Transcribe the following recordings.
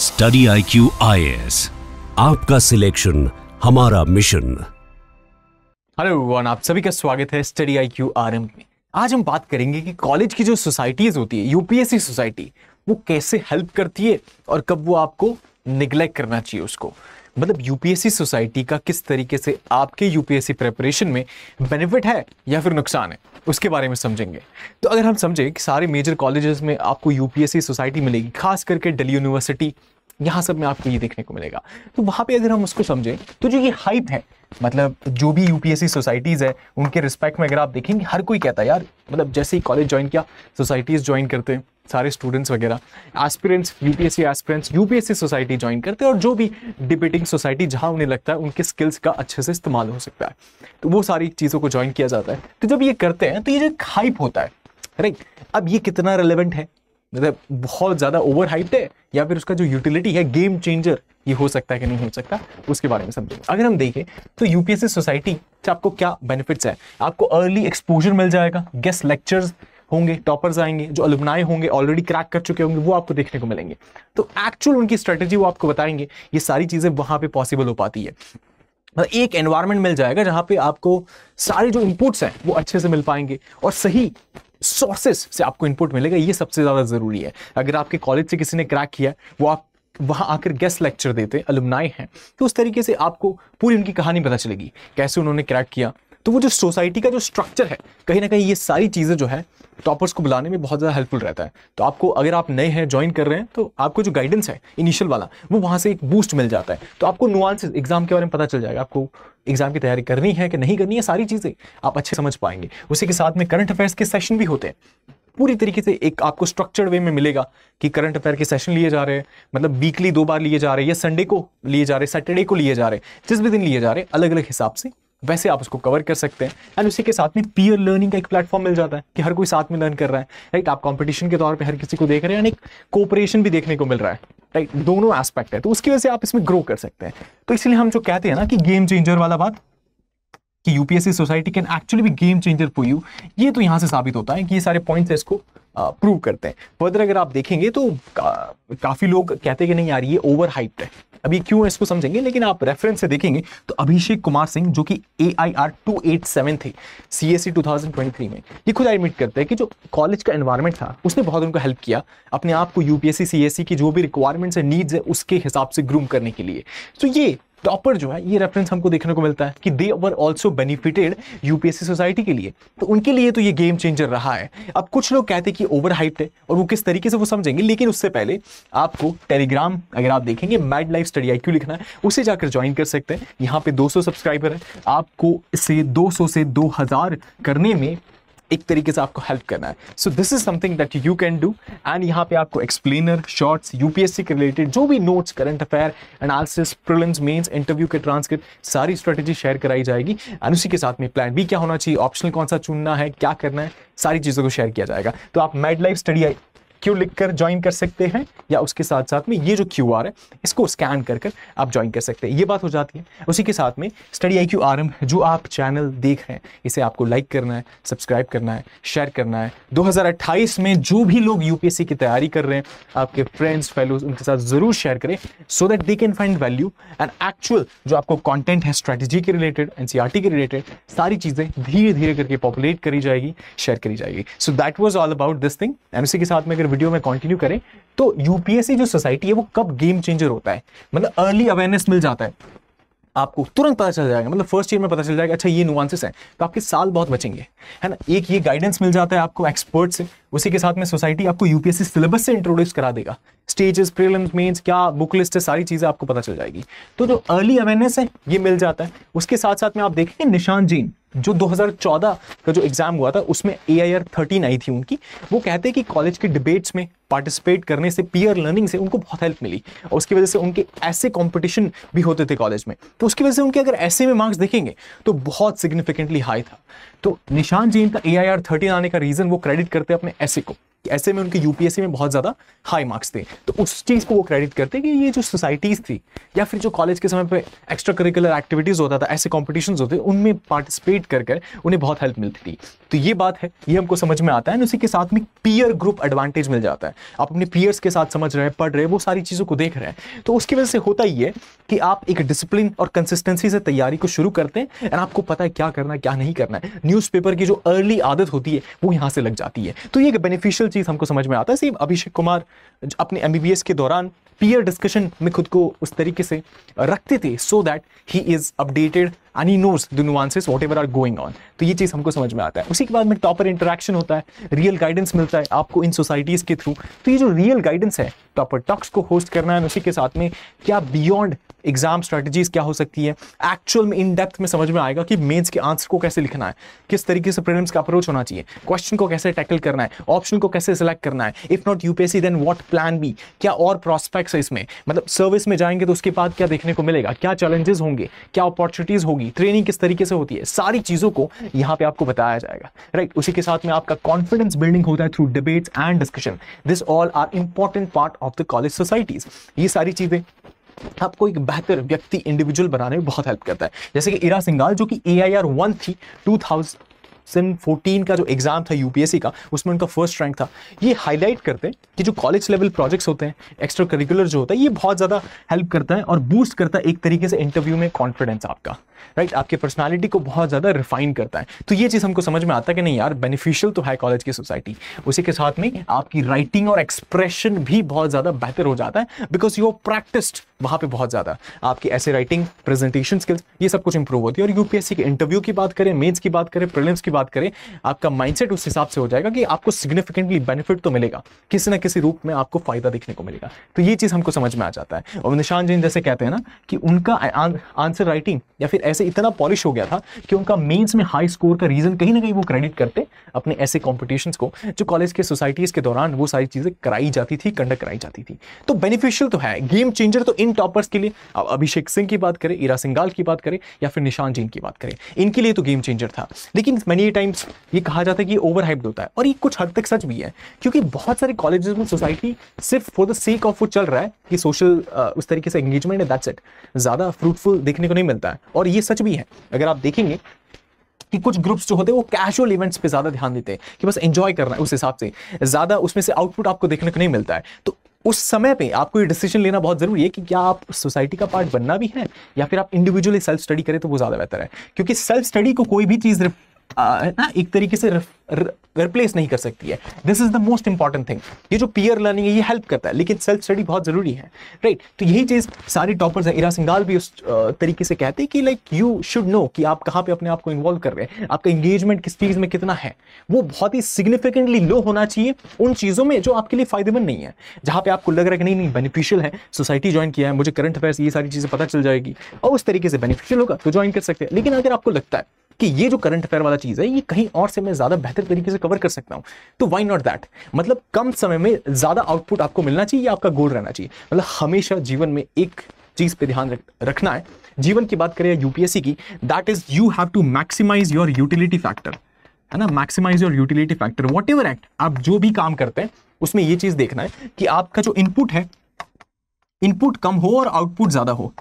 Study IQ IAS, आपका selection हमारा mission. Hello everyone, आप सभी का स्वागत है स्टडी IQ RM में। आज हम बात करेंगे कि कॉलेज की जो सोसाइटीज होती है, यूपीएससी सोसाइटी, वो कैसे हेल्प करती है और कब वो आपको निग्लेक्ट करना चाहिए उसको। मतलब यूपीएससी सोसाइटी का किस तरीके से आपके यूपीएससी प्रिपरेशन में बेनिफिट है या फिर नुकसान है, उसके बारे में समझेंगे। तो अगर हम समझें कि सारे मेजर कॉलेजेस में आपको यूपीएससी सोसाइटी मिलेगी, खास करके दिल्ली यूनिवर्सिटी, यहाँ सब में आपको ये देखने को मिलेगा। तो वहाँ पे अगर हम उसको समझें तो जो ये हाइप है, मतलब जो भी यूपीएससी सोसाइटीज़ है उनके रिस्पेक्ट में अगर आप देखेंगे, हर कोई कहता है यार, मतलब जैसे ही कॉलेज ज्वाइन किया सोसाइटीज़ ज्वाइन करते हैं, सारे स्टूडेंट्स वगैरह, aspirants, UPSC aspirants UPSC society join करते हैं, और जो भी डिबेटिंग सोसाइटी जहाँ उन्हें लगता है उनके स्किल्स का अच्छे से इस्तेमाल हो सकता है, तो वो सारी चीज़ों को ज्वाइन किया जाता है। तो जब ये करते हैं तो ये जो हाइप होता है, राइट, अब ये कितना रेलेवेंट है, मतलब बहुत ज़्यादा ओवर हाइप्ड है या फिर उसका जो यूटिलिटी है, गेम चेंजर ये हो सकता है कि नहीं हो सकता, उसके बारे में समझेंगे। अगर हम देखें तो यूपीएससी सोसाइटी से आपको क्या बेनिफिट्स है। आपको अर्ली एक्सपोजर मिल जाएगा, गेस्ट लेक्चर्स होंगे, टॉपर्स आएंगे, जो अलुमनाई होंगे, ऑलरेडी क्रैक कर चुके होंगे, वो आपको देखने को मिलेंगे। तो एक्चुअल उनकी स्ट्रेटेजी वो आपको बताएंगे। ये सारी चीज़ें वहाँ पे पॉसिबल हो पाती है। एक एनवायरनमेंट मिल जाएगा जहाँ पे आपको सारे जो इनपुट्स हैं वो अच्छे से मिल पाएंगे और सही सोर्सेस से आपको इनपुट मिलेगा। ये सबसे ज़्यादा ज़रूरी है। अगर आपके कॉलेज से किसी ने क्रैक किया, वो आप वहाँ आकर गेस्ट लेक्चर देते, अलुमनाई हैं, तो उस तरीके से आपको पूरी उनकी कहानी पता चलेगी, कैसे उन्होंने क्रैक किया। तो वो जो सोसाइटी का जो स्ट्रक्चर है, कहीं ना कहीं ये सारी चीज़ें जो है टॉपर्स को बुलाने में बहुत ज़्यादा हेल्पफुल रहता है। तो आपको, अगर आप नए हैं, ज्वाइन कर रहे हैं, तो आपको जो गाइडेंस है इनिशियल वाला, वो वहाँ से एक बूस्ट मिल जाता है। तो आपको नुआंसेस एग्जाम के बारे में पता चल जाएगा, आपको एग्जाम की तैयारी करनी है कि नहीं करनी है, सारी चीज़ें आप अच्छे समझ पाएंगे। उसी के साथ में करंट अफेयर्स के सेशन भी होते हैं, पूरी तरीके से एक आपको स्ट्रक्चर्ड वे में मिलेगा कि करंट अफेयर के सेशन लिए जा रहे हैं, मतलब वीकली 2 बार लिए जा रहे हैं, या संडे को लिए जा रहे हैं, सैटरडे को लिए जा रहे हैं, जिस भी दिन लिए जा रहे हैं, अलग अलग हिसाब से वैसे आप उसको कवर कर सकते हैं। एंड उसी के साथ में पीयर लर्निंग का एक प्लेटफॉर्म मिल जाता है कि हर कोई साथ में लर्न कर रहा है, राइट। आप कंपटीशन के तौर पे हर किसी को देख रहे हैं, एक कोऑपरेशन भी देखने को मिल रहा है, राइट। दोनों एस्पेक्ट है, तो उसकी वजह से आप इसमें ग्रो कर सकते हैं। तो इसलिए हम जो कहते हैं ना कि गेम चेंजर वाला बात, कि UPSC society can actually be game changer for you, ये तो यहाँ से साबित होता है कि ये सारे पॉइंट्स इसको प्रूव करते हैं। फर्दर अगर आप देखेंगे तो काफ़ी लोग कहते हैं कि नहीं यार ये ओवर हाइप्ड है। अभी क्यों है इसको समझेंगे, लेकिन आप रेफरेंस से देखेंगे तो अभिषेक कुमार सिंह, जो कि AIR 287 थे CSE 2023 में, ये खुद एडमिट करते हैं कि जो कॉलेज का एनवायरनमेंट था उसने बहुत उनको हेल्प किया अपने आप को यूपीएससी CSE की जो भी रिक्वायरमेंट्स है, नीड्स है, उसके हिसाब से ग्रूम करने के लिए। तो ये टॉपर जो है, ये रेफरेंस हमको देखने को मिलता है कि they were also benefited UPSC society के लिए। तो उनके लिए तो ये गेम चेंजर रहा है। अब कुछ लोग कहते हैं कि ओवर हाइप्ड है, और वो किस तरीके से वो समझेंगे, लेकिन उससे पहले आपको टेलीग्राम, अगर आप देखेंगे, मैड लाइफ स्टडी IQ लिखना है, उसे जाकर ज्वाइन कर सकते हैं। यहाँ पे 200 सब्सक्राइबर है, आपको इसे 200 से 2000 करने में एक तरीके से आपको हेल्प करना है। So this is something that you can do. And यहाँ पे आपको एक्सप्लेनर, शॉर्ट्स, यूपीएससी के रिलेटेड जो भी notes, current affair, analysis, prelims, mains, interview के ट्रांसक्रिप्ट, सारी स्ट्रेटेजी शेयर कराई जाएगी। एंड उसी के साथ में प्लान बी क्या होना चाहिए, ऑप्शनल कौन सा चुनना है, क्या करना है, सारी चीज़ों को शेयर किया जाएगा। तो आप मैड लाइफ स्टडी IQ लिखकर ज्वाइन कर सकते हैं, या उसके साथ साथ में ये जो QR है इसको स्कैन कर आप ज्वाइन कर सकते हैं। ये बात हो जाती है। उसी के साथ में स्टडी IQ RM जो आप चैनल देख रहे हैं, इसे आपको लाइक करना है, सब्सक्राइब करना है, शेयर करना है। 2028 में जो भी लोग यूपीएससी की तैयारी कर रहे हैं, आपके फ्रेंड्स, फेलोज, उनके साथ जरूर शेयर करें, so that they can find value and actual जो आपको कंटेंट है, स्ट्रेटजी के रिलेटेड, NCERT के रिलेटेड, सारी चीज़ें धीरे धीरे करके पॉपुलेट करी जाएगी, शेयर करी जाएगी। So that was all about this thing. And उसी के साथ में अगर वीडियो में कंटिन्यू करें तो यूपीएससी जो सोसाइटी है वो कब गेम चेंजर होता है, मतलब अर्ली अवेयरनेस मिल जाता है, आपको तुरंत पता चल जाएगा, मतलब फर्स्ट ईयर में पता चल जाएगा अच्छा ये नुआंसेस हैं, तो आपके साल बहुत बचेंगे, है ना। एक ये गाइडेंस मिल जाता है आपको एक्सपर्ट से। उसी के साथ में सोसाइटी आपको यूपीएससी सिलेबस से इंट्रोड्यूस करा देगा, स्टेजेस, प्रीलिम्स, मेंस, क्या बुक लिस्ट है, सारी चीज़ें आपको पता चल जाएगी। तो जो अर्ली अवेयरनेस है ये मिल जाता है। उसके साथ साथ में आप देखेंगे निशान जैन, जो 2014 का जो एग्जाम हुआ था उसमें AIR 13 आई थी उनकी, वो कहते हैं कि कॉलेज के डिबेट्स में पार्टिसिपेट करने से, पीयर लर्निंग से उनको बहुत हेल्प मिली, और उसकी वजह से उनके ऐसे कंपटीशन भी होते थे कॉलेज में, तो उसकी वजह से उनके अगर ऐसे में मार्क्स देखेंगे तो बहुत सिग्निफिकेंटली हाई था। तो निशान जैन का AIR 13 आने का रीजन वो क्रेडिट करते हैं अपने ऐसे को, ऐसे में उनके यूपीएससी में बहुत ज्यादा हाई मार्क्स थे। तो उस चीज को वो क्रेडिट करते कि ये जो सोसाइटीज थी या फिर जो कॉलेज के समय पे एक्स्ट्रा करिकुलर एक्टिविटीज होता था, ऐसे कॉम्पिटिशन्स होते, उनमें पार्टिसिपेट कर कर उन्हें बहुत हेल्प मिलती थी। तो ये बात है, ये हमको समझ में आता है। उसी के साथ में पीयर ग्रुप एडवांटेज मिल जाता है। आप अपने पीयर्स के साथ समझ रहे हैं, पढ़ रहे हैं, वो सारी चीजों को देख रहे हैं, तो उसकी वजह से होता ही है कि आप एक डिसिप्लिन और कंसिस्टेंसी से तैयारी को शुरू करते हैं एंड आपको पता है क्या करना है क्या नहीं करना है। न्यूज़पेपर की जो अर्ली आदत होती है वो यहाँ से लग जाती है। तो ये एक बेनिफिशियल चीज हमको समझ में आता है। सिर्फ अभिषेक कुमार अपने एमबीबीएस के दौरान पीयर डिस्कशन में खुद को उस तरीके से रखते थे so that he is updated and he knows the nuances whatever are going on. तो ये चीज हमको समझ में आता है। उसी के बाद में टॉपर इंटरेक्शन होता है, रियल गाइडेंस मिलता है आपको इन सोसाइटीज के थ्रू। तो ये जो रियल गाइडेंस है, टॉपर टॉक्स को होस्ट करना है, उसी के साथ में क्या बियॉन्ड एग्जाम स्ट्रेटजीज क्या हो सकती है, एक्चुअल में इन डेप्थ में समझ में आएगा कि मेंस के आंसर को कैसे लिखना है, किस तरीके से प्रीलिम्स का अप्रोच होना चाहिए, क्वेश्चन को कैसे टैकल करना है, ऑप्शन को कैसे सिलेक्ट करना है, if not UPSC then what plan B, क्या और प्रोस्पेक्ट्स है इसमें, मतलब सर्विस में जाएंगे तो उसके बाद क्या देखने को मिलेगा, क्या चैलेंजेस होंगे, क्या अपॉर्चुनिटीज होगी, ट्रेनिंग किस तरीके से होती है, सारी चीजों को यहाँ पे आपको बताया जाएगा, राइट। उसी के साथ में आपका कॉन्फिडेंस बिल्डिंग होता है through debates and discussion. This all are important part of the college societies. ये सारी चीजें आपको एक बेहतर व्यक्ति इंडिविजुअल बनाने में बहुत हेल्प करता है। जैसे कि इरा सिंघाल जो कि AIR 1 थी, 2014 का जो एग्जाम था यूपीएससी का, उसमें उनका फर्स्ट रैंक था। ये हाईलाइट करते हैं कि जो कॉलेज लेवल प्रोजेक्ट्स होते हैं, एक्स्ट्रा करिकुलर जो होता है, ये बहुत ज़्यादा हेल्प करता है और बूस्ट करता है एक तरीके से इंटरव्यू में कॉन्फिडेंस आपका, राइट। आपके पर्सनालिटी को बहुत ज़्यादा रिफाइन करता है। तो ये चीज़ हमको समझ में आता है कि नहीं यार, बेनिफिशियल तो है कॉलेज की सोसाइटी। उसी के साथ में आपकी राइटिंग और एक्सप्रेशन भी बहुत ज़्यादा बेहतर हो जाता है बिकॉज यू आर प्रैक्टिस्ड वहाँ पे बहुत ज़्यादा। आपकी ऐसे राइटिंग, प्रेजेंटेशन स्किल्स, ये सब कुछ इंप्रूव होती है। और यूपीएससी के इंटरव्यू की बात करें, मेंस की बात करें, प्रीलिम्स की बात करें, आपका माइंडसेट उस हिसाब से हो जाएगा कि आपको सिग्निफिकेंटली बेनिफिट तो मिलेगा, किसी ना किसी रूप में आपको फायदा देखने को मिलेगा। तो ये चीज़ हमको समझ में आ जाता है। और निशान जैन जैसे कहते हैं ना कि उनका आंसर राइटिंग या फिर ऐसे इतना पॉलिश हो गया था कि उनका मेंस में हाई स्कोर का रीजन कहीं ना कहीं वो क्रेडिट करते अपने ऐसे कॉम्पिटिशन्स को जो कॉलेज के सोसाइटीज के दौरान वो सारी चीजें कराई जाती थी, कंडक्ट कराई जाती थी। तो बेनिफिशियल तो है, गेम चेंजर तो इन टॉपर्स के लिए, अभिषेक सिंह की बात करें, इरा सिंघाल की बात करें या फिर निशान जैन की बात करें, इनके लिए तो गेम चेंजर था। लेकिन मेनी टाइम्स ये कहा जाता है कि ओवर हाइप्ड होता है और ये कुछ हद तक सच भी है, क्योंकि बहुत सारे कॉलेजेस में सोसाइटी सिर्फ फॉर द सेक ऑफ वो चल रहा है कि सोशल उस तरीके से एंगेजमेंट है, दैट्स इट, ज्यादा फ्रूटफुल देखने को नहीं मिलता है। और ये सच भी है। अगर आप देखेंगे कि कुछ ग्रुप्स जो होते हैं वो कैजुअल इवेंट्स पे ज्यादा ध्यान देते हैं कि बस एंजॉय करना है, उस हिसाब से ज्यादा उसमें से आउटपुट आपको देखने को नहीं मिलता है। तो उस समय पे आपको ये डिसीजन लेना बहुत जरूरी है कि क्या आप सोसाइटी का पार्ट बनना भी है या फिर आप इंडिविजुअली सेल्फ स्टडी करें, तो वो ज्यादा बेहतर है। क्योंकि सेल्फ स्टडी को कोई भी चीज एक तरीके से रिप्लेस नहीं कर सकती है। This is the most important thing. ये जो पीयर लर्निंग है ये हेल्प करता है, लेकिन सेल्फ स्टडी बहुत जरूरी है, राइट। तो यही चीज सारी टॉपर्स हैं, इरा सिंघाल भी उस तरीके से कहते हैं कि लाइक यू शुड नो कि आप कहाँ पे अपने आप को इन्वॉल्व कर रहे हैं, आपका एंगेजमेंट किस चीज में कितना है, वो बहुत ही सिग्निफिकेंटली लो होना चाहिए उन चीजों में जो आपके लिए फायदेमंद नहीं है। जहां पे आपको लग रहा है कि नहीं बेनिफिशियल है, सोसाइटी ज्वाइन किया है, मुझे करंट अफेयर्स ये सारी चीजें पता चल जाएगी और उस तरीके से बेनिफिशियल होगा तो ज्वाइन कर सकते हैं। लेकिन अगर आपको लगता है कि ये जो करंट अफेयर वाला चीज है ये कहीं और से मैं ज्यादा बेहतर तरीके से कवर कर सकता हूं, तो व्हाई नॉट दैट। मतलब कम समय में ज्यादा आउटपुट आपको मिलना चाहिए, आपका गोल रहना चाहिए। मतलब हमेशा जीवन में एक चीज पे ध्यान रखना है। जीवन की बात करें यूपीएससी की, that is you have to maximise your utility factor, है ना। Maximise your utility factor, whatever act आप जो भी काम करते हैं उसमें ये चीज देखना है कि आपका जो इनपुट है, इनपुट कम हो और आउटपुट ज्यादा हो,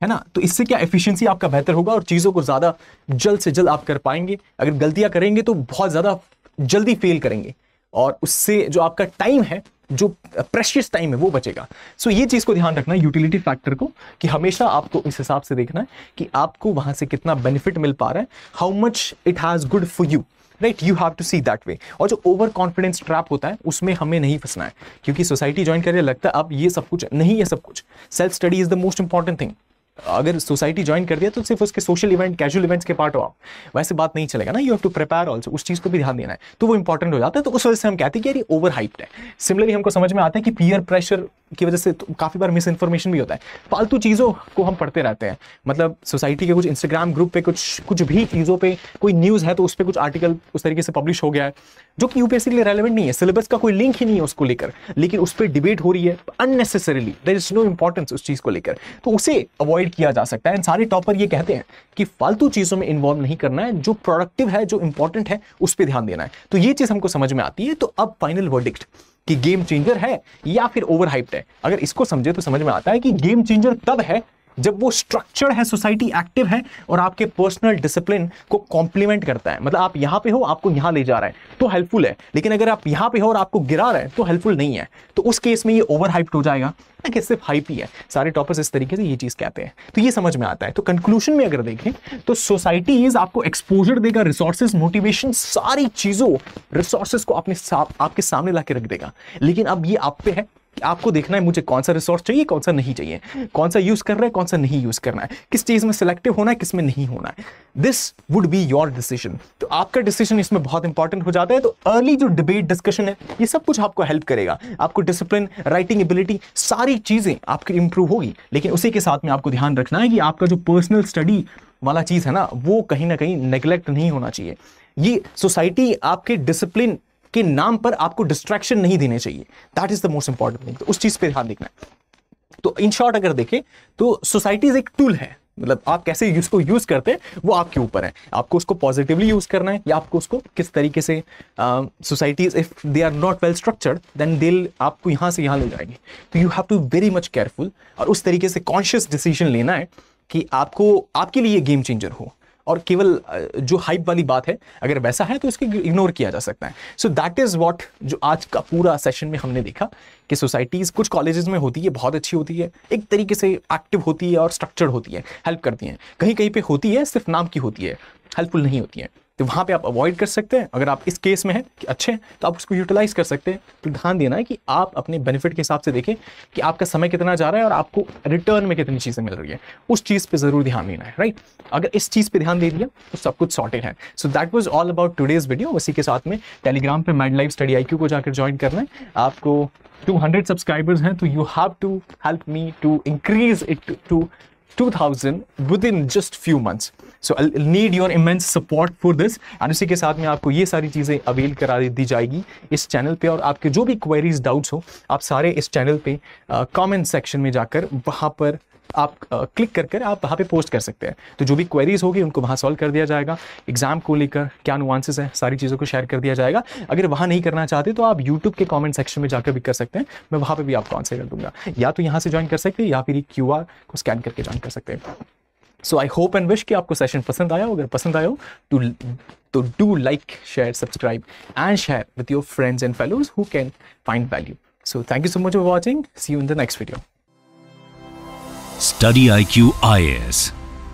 है ना। तो इससे क्या एफिशिएंसी आपका बेहतर होगा और चीजों को ज्यादा जल्द से जल्द आप कर पाएंगे। अगर गलतियां करेंगे तो बहुत ज्यादा जल्दी फेल करेंगे और उससे जो आपका टाइम है, जो प्रेशियस टाइम है, वो बचेगा। सो ये चीज को ध्यान रखना है यूटिलिटी फैक्टर को, कि हमेशा आपको इस हिसाब से देखना है कि आपको वहां से कितना बेनिफिट मिल पा रहा है, how much it has good for you, right. You have to see that way. और जो ओवर कॉन्फिडेंस ट्रैप होता है उसमें हमें नहीं फंसना है, क्योंकि सोसाइटी ज्वाइन करने लगता है अब ये सब कुछ नहीं है, सब कुछ self study is the most important thing. अगर सोसाइटी ज्वाइन कर दिया तो सिर्फ उसके सोशल इवेंट, कैजुअल इवेंट्स के पार्ट हो आप, वैसे बात नहीं चलेगा ना। You have to prepare also, उस चीज को भी ध्यान देना है, तो वो इंपॉर्टेंट हो जाता है। तो उस वजह से हम कहते हैं कि यार ये ओवर हाइप्ड है। सिमिलरली हमको समझ में आता है कि पीयर प्रेशर की वजह से तो काफ़ी बार मिस इन्फॉर्मेशन भी होता है। फालतू चीज़ों को हम पढ़ते रहते हैं, मतलब सोसाइटी के कुछ इंस्टाग्राम ग्रुप पे कुछ भी चीज़ों पे कोई न्यूज़ है तो उस पर कुछ आर्टिकल उस तरीके से पब्लिश हो गया है जो कि यूपीएससी के लिए रेलेवेंट नहीं है, सिलेबस का कोई लिंक ही नहीं है उसको लेकर, लेकिन उस पर डिबेट हो रही है unnecessarily, there is no importance उस चीज़ को लेकर, तो उसे अवॉइड किया जा सकता है। सारे टॉपर ये कहते हैं कि फालतू चीज़ों में इन्वॉल्व नहीं करना है, जो प्रोडक्टिव है, जो इंपॉर्टेंट है, उस पर ध्यान देना है। तो ये चीज़ हमको समझ में आती है। तो अब फाइनल वर्डिक्ट कि गेम चेंजर है या फिर ओवरहाइप्ड है, अगर इसको समझे तो समझ में आता है कि गेम चेंजर तब है जब वो स्ट्रक्चर्ड है, सोसाइटी एक्टिव है और आपके पर्सनल डिसिप्लिन को कॉम्प्लीमेंट करता है। मतलब आप यहां पे हो, आपको यहां ले जा रहा है तो हेल्पफुल है, लेकिन अगर आप यहां पे हो और आपको गिरा रहा है तो हेल्पफुल नहीं है। तो उस केस में ये ओवरहाइप्ड हो जाएगा कि सिर्फ हाइप ही है। सारे टॉपर्स इस तरीके से ये चीज कहते हैं, तो ये समझ में आता है। तो कंक्लूजन में अगर देखें तो सोसाइटीज आपको एक्सपोजर देगा, रिसोर्सेज, मोटिवेशन, सारी चीजों, रिसोर्सेज को आपके सामने ला के रख देगा। लेकिन अब ये आप पे है, आपको देखना है मुझे कौन सा रिसोर्स चाहिए, कौन सा नहीं चाहिए, कौन सा यूज कर रहा है, कौन सा नहीं यूज करना है, किस चीज में सिलेक्टिव होना है, किस में नहीं होना है। This would be your decision. तो आपका डिसीजन इसमें बहुत इंपॉर्टेंट हो जाता है। तो अर्ली जो डिबेट डिस्कशन है ये सब कुछ आपको हेल्प करेगा, आपको डिसिप्लिन, राइटिंग एबिलिटी, सारी चीजें आपकी इंप्रूव होगी। लेकिन उसी के साथ में आपको ध्यान रखना है कि आपका जो पर्सनल स्टडी वाला चीज है ना, वो कहीं ना कहीं नेग्लेक्ट नहीं होना चाहिए। ये सोसाइटी आपके डिसिप्लिन के नाम पर आपको डिस्ट्रैक्शन नहीं देने चाहिए, that is the most important thing. तो उस चीज पे ध्यान देखना है। तो इन शॉर्ट अगर देखें तो सोसाइटीज एक टूल है, मतलब आप कैसे उसको यूज करते हैं वो आपके ऊपर है। आपको उसको पॉजिटिवली यूज करना है या आपको उसको किस तरीके से, societies if they are not well structured then they आपको यहां से यहां ले जाएंगे। तो you have to very much careful और उस तरीके से कॉन्शियस डिसीजन लेना है कि आपको, आपके लिए गेम चेंजर हो। और केवल जो हाइप वाली बात है अगर वैसा है तो इसको इग्नोर किया जा सकता है। सो दैट इज व्हाट जो आज का पूरा सेशन में हमने देखा कि सोसाइटीज कुछ कॉलेजेस में होती है, बहुत अच्छी होती है, एक तरीके से एक्टिव होती है और स्ट्रक्चर्ड होती है, हेल्प करती हैं। कहीं कहीं पे होती है सिर्फ नाम की होती है, हेल्पफुल नहीं होती है। तो वहाँ पे आप अवॉइड कर सकते हैं। अगर आप इस केस में हैं कि अच्छे हैं तो आप उसको यूटिलाइज कर सकते हैं। तो ध्यान देना है कि आप अपने बेनिफिट के हिसाब से देखें कि आपका समय कितना जा रहा है और आपको रिटर्न में कितनी चीज़ें मिल रही है, उस चीज़ पे ज़रूर ध्यान देना है, राइट। अगर इस चीज़ पे ध्यान दे दिया तो सब कुछ सॉर्टेड है। So that was all about today's video. उसी के साथ में टेलीग्राम पे मैड लाइफ स्टडी IQ को जाकर ज्वाइन करना है। आपको 200 सब्सक्राइबर्स हैं तो you have to help me to increase it to 2000 within just few months. So I'll need your immense support for this. और उसी के साथ में आपको ये सारी चीज़ें अवेल करा दी जाएगी इस चैनल पे। और आपके जो भी क्वेरीज, डाउट्स हो, आप सारे इस चैनल पे कमेंट सेक्शन में जाकर वहाँ पर आप क्लिक कर आप वहाँ पे पोस्ट कर सकते हैं। तो जो भी क्वेरीज होगी उनको वहाँ सॉल्व कर दिया जाएगा। एग्जाम को लेकर क्या नुआंसेस हैं, सारी चीज़ों को शेयर कर दिया जाएगा। अगर वहाँ नहीं करना चाहते तो आप यूट्यूब के कमेंट सेक्शन में जाकर भी कर सकते हैं, मैं वहाँ पे भी आपको आंसर कर दूंगा। या तो यहाँ से ज्वाइन कर सकते हैं या फिर QR को स्कैन करके ज्वाइन कर सकते हैं। सो आई होप एंड विश कि आपको सेशन पसंद आया हो। अगर पसंद आया हो तो do like, share, subscribe and share with your friends and fellows who can find value. So thank you so much for watching. See you in the next video. Study IQ IAS,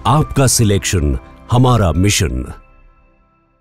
आपका selection हमारा mission.